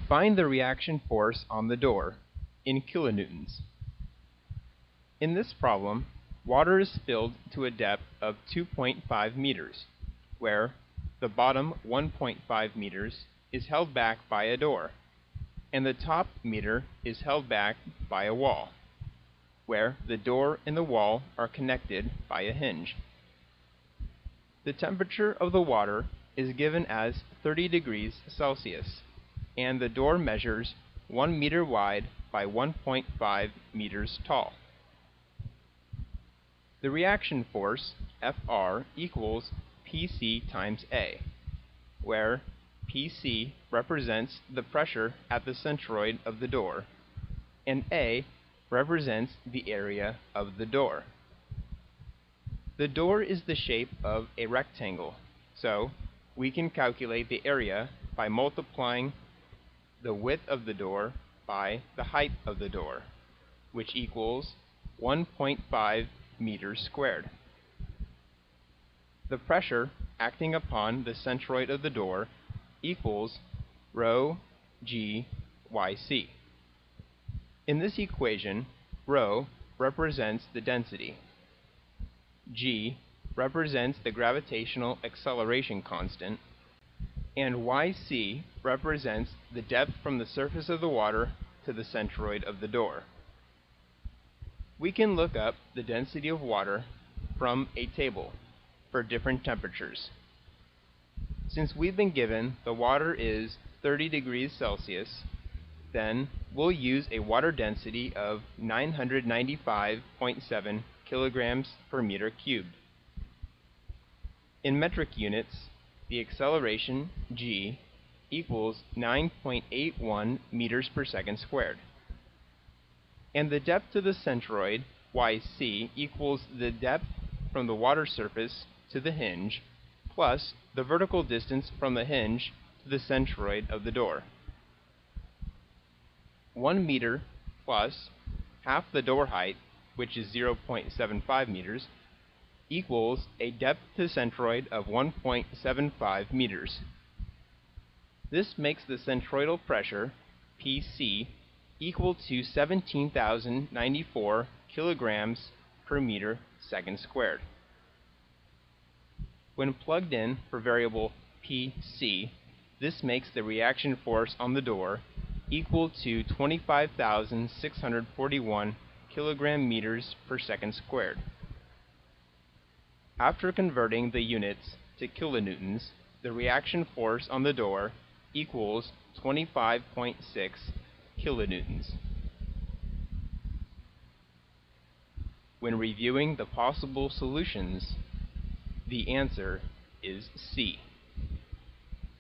Find the reaction force on the door in kilonewtons. In this problem, water is filled to a depth of 2.5 meters, where the bottom 1.5 meters is held back by a door, and the top meter is held back by a wall, where the door and the wall are connected by a hinge. The temperature of the water is given as 30 degrees Celsius, and the door measures 1 meter wide by 1.5 meters tall. The reaction force, Fr, equals Pc times A, where Pc represents the pressure at the centroid of the door, and A represents the area of the door. The door is the shape of a rectangle, so we can calculate the area by multiplying the width of the door by the height of the door, which equals 1.5 meters squared. The pressure acting upon the centroid of the door equals rho g yc. In this equation, rho represents the density, g represents the gravitational acceleration constant, and yc represents the depth from the surface of the water to the centroid of the door. We can look up the density of water from a table for different temperatures. Since we've been given the water is 30 degrees Celsius, then we'll use a water density of 995.7 kilograms per meter cubed. In metric units, the acceleration g equals 9.81 meters per second squared, and the depth to the centroid, yc, equals the depth from the water surface to the hinge plus the vertical distance from the hinge to the centroid of the door. 1 meter plus half the door height, which is 0.75 meters, equals a depth to centroid of 1.75 meters. This makes the centroidal pressure, Pc, equal to 17,094 kilograms per meter second squared. When plugged in for variable Pc, this makes the reaction force on the door equal to 25,641 kilogram meters per second squared. After converting the units to kilonewtons, the reaction force on the door equals 25.6 kilonewtons. When reviewing the possible solutions, the answer is C.